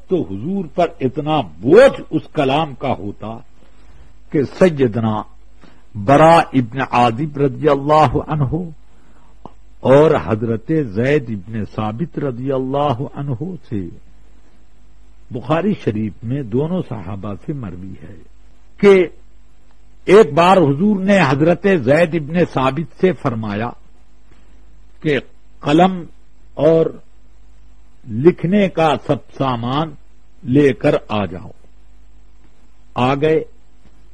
تو حضور پر اتنا بوجھ اس کلام کا ہوتا کہ سیدنا برا ابن عازب رضی اللہ عنہ اور حضرت زید ابن ثابت رضی اللہ عنہ سے بخاری شریف میں دونوں صحابہ سے مروی ہے کہ ایک بار حضور نے حضرت زید ابن ثابت سے فرمایا کہ قلم اور لکھنے کا سب سامان لے کر آ جاؤ. آ گئے.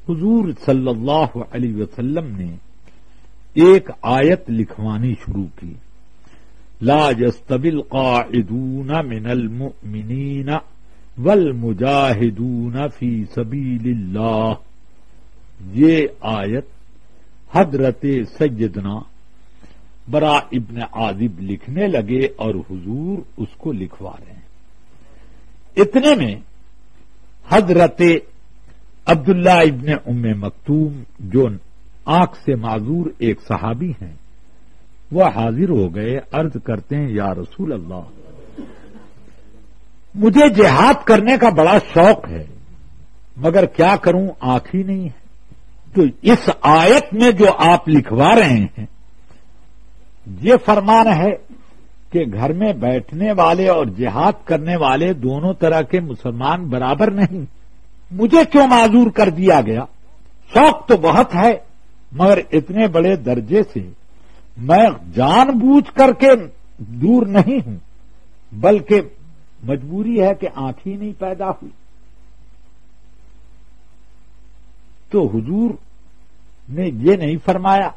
حضور صلی اللہ علیہ وسلم نے ایک آیت لکھوانی شروع کی. لا يستوي القاعدون من المؤمنین والمجاہدون فی سبیل اللہ. یہ آیت حضرت سیدنا برا ابن عازب لکھنے لگے اور حضور اس کو لکھوا رہے ہیں. اتنے میں حضرت عبداللہ ابن ام مکتوم جو آنکھ سے معذور ایک صحابی ہیں وہ حاضر ہو گئے. عرض کرتے ہیں یا رسول اللہ مجھے جہاد کرنے کا بڑا شوق ہے مگر کیا کروں آنکھ ہی نہیں ہے. تو اس آیت میں جو آپ لکھوا رہے ہیں یہ فرمان ہے کہ گھر میں بیٹھنے والے اور جہاد کرنے والے دونوں طرح کے مسلمان برابر نہیں. مجھے کیوں معذور کر دیا گیا؟ شوق تو بہت ہے مگر اتنے بڑے درجے سے میں جان بوجھ کر کے دور نہیں ہوں بلکہ مجبوری ہے کہ آنکھ ہی نہیں پیدا ہوئی. تو حضور نے یہ نہیں فرمایا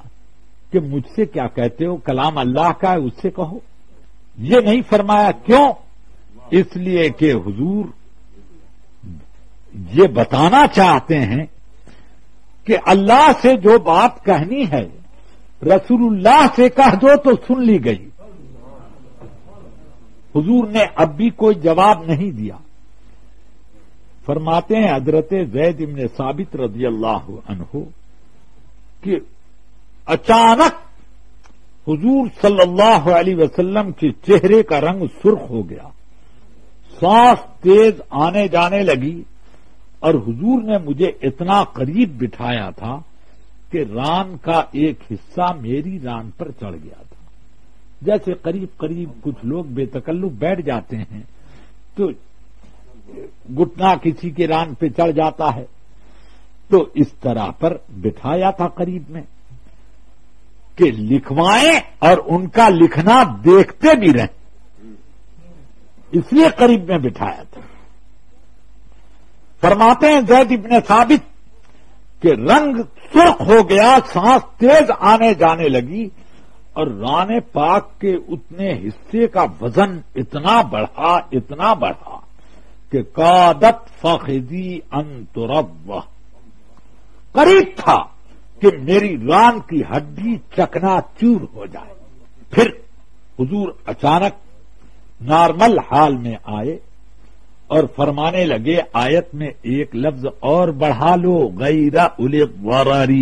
کہ مجھ سے کیا کہتے ہو، کلام اللہ کا ہے اس سے کہو. یہ نہیں فرمایا. کیوں؟ اس لیے کہ حضور یہ بتانا چاہتے ہیں کہ اللہ سے جو بات کہنی ہے رسول اللہ سے کہہ دو تو سن لی گئی. حضور نے اب بھی کوئی جواب نہیں دیا. فرماتے ہیں حضرت زید بن ثابت رضی اللہ عنہ کہ اچانک حضور صلی اللہ علیہ وسلم کے چہرے کا رنگ سرخ ہو گیا، سانس تیز آنے جانے لگی اور حضور نے مجھے اتنا قریب بٹھایا تھا کہ ران کا ایک حصہ میری ران پر چڑھ گیا تھا. جیسے قریب قریب کچھ لوگ بے تکلف بیٹھ جاتے ہیں تو گھٹنا کسی کے ران پہ چڑھ جاتا ہے، تو اس طرح پر بٹھایا تھا قریب میں کہ لکھوائیں اور ان کا لکھنا دیکھتے بھی رہیں، اس لیے قریب میں بٹھایا تھا. فرماتے ہیں زید ابن ثابت کہ رنگ سرخ ہو گیا، سانس تیز آنے جانے لگی اور ران پاک کے اتنے حصے کا وزن اتنا بڑھا کہ قادت فخذی ان ترب، قریب تھا کہ میری ران کی ہڈی چکنا چور ہو جائے. پھر حضور اچانک نارمل حال میں آئے اور فرمانے لگے آیت میں ایک لفظ اور بڑھا لو، غیر اولی الضرر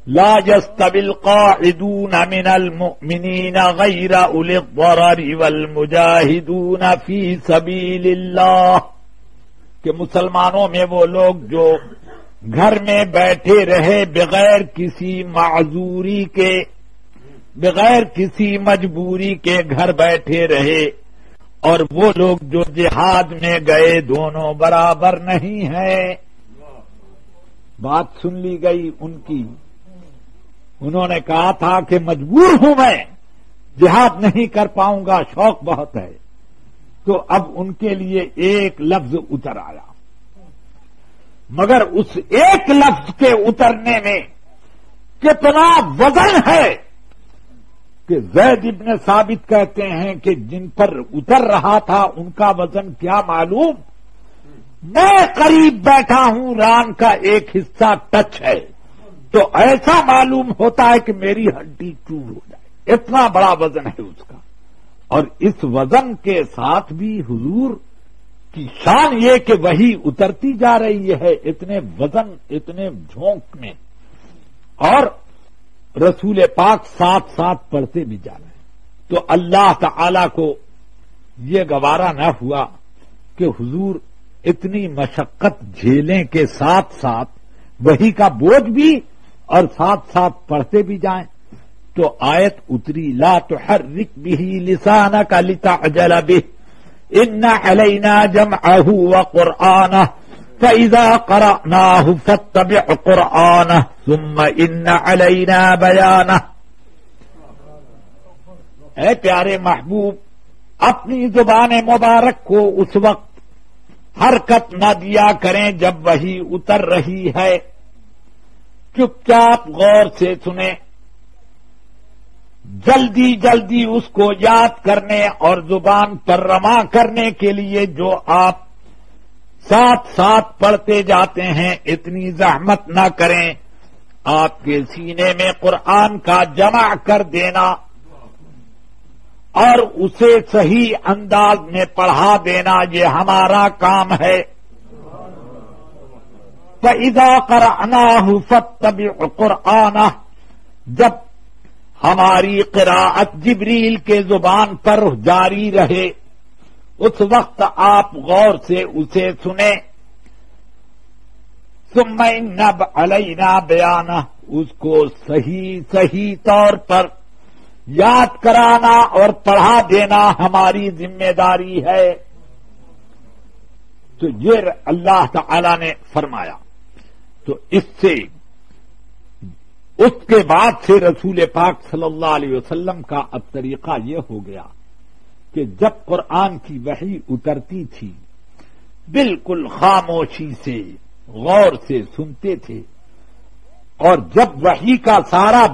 لا يستوي القاعدون من المؤمنین غیر اولی الضرر والمجاہدون فی سبیل اللہ. کہ مسلمانوں میں وہ لوگ جو گھر میں بیٹھے رہے بغیر کسی معذوری کے، بغیر کسی مجبوری کے گھر بیٹھے رہے، اور وہ لوگ جو جہاد میں گئے دونوں برابر نہیں ہیں. بات سن لی گئی ان کی. انہوں نے کہا تھا کہ مجبور ہوں میں، جہاد نہیں کر پاؤں گا، شوق بہت ہے. تو اب ان کے لیے ایک لفظ اتر آیا، مگر اس ایک لفظ کے اترنے میں کتنا وزن ہے کہ زید ابن ثابت کہتے ہیں کہ جن پر اتر رہا تھا ان کا وزن کیا معلوم. میں قریب بیٹھا ہوں، ران کا ایک حصہ ٹچ ہے تو ایسا معلوم ہوتا ہے کہ میری ہڈی چور ہو جائے، اتنا بڑا وزن ہے اس کا. اور اس وزن کے ساتھ بھی حضور کی شان یہ کہ وہی اترتی جا رہی ہے اتنے وزن، اتنے جھونک میں، اور رسول پاک ساتھ ساتھ پڑھتے بھی جا رہے ہیں. تو اللہ تعالی کو یہ گوارا نہ ہوا کہ حضور اتنی مشقت جھیلیں کے ساتھ ساتھ وحی کا بوجھ بھی اور ساتھ ساتھ پڑھتے بھی جائیں، تو آیت اتری لا تحرک به لسانک لتعجل به ان علینا جمعہ وقرآنہ فإذا قرأناه فاتبع قرآنہ ثم ان علینا بیانہ۔ اے پیارے محبوب، اپنی زبان مبارک کو اس وقت حرکت نہ دیا کریں جب وحی اتر رہی ہے، چپ چاپ غور سے سنیں، جلدی جلدی اس کو یاد کرنے اور زبان پر رواں کرنے کے لیے جو آپ ساتھ ساتھ پڑھتے جاتے ہیں اتنی زحمت نہ کریں۔ آپ کے سینے میں قرآن کا جمع کر دینا اور اسے صحیح انداز میں پڑھا دینا یہ ہمارا کام ہے۔ فَإِذَا قَرَأْنَاهُ فَاتَّبِعْ قُرْآنَهُ، جب ہماری قراءت جبریل کے زبان پر جاری رہے اس وقت آپ غور سے اسے سنیں۔ ثُمَّ إِنَّ عَلَيْنَا بَيَانَهُ، اس کو صحیح طور پر یاد کرانا اور پڑھا دینا ہماری ذمہ داری ہے۔ تو یہ اللہ تعالی نے فرمایا۔ تو اس سے اس کے بعد سے رسول پاک صلی اللہ علیہ وسلم کا اب طریقہ یہ ہو گیا کہ جب قرآن کی وحی اترتی تھی بالکل خاموشی سے غور سے سنتے تھے، اور جب وحی کا سارا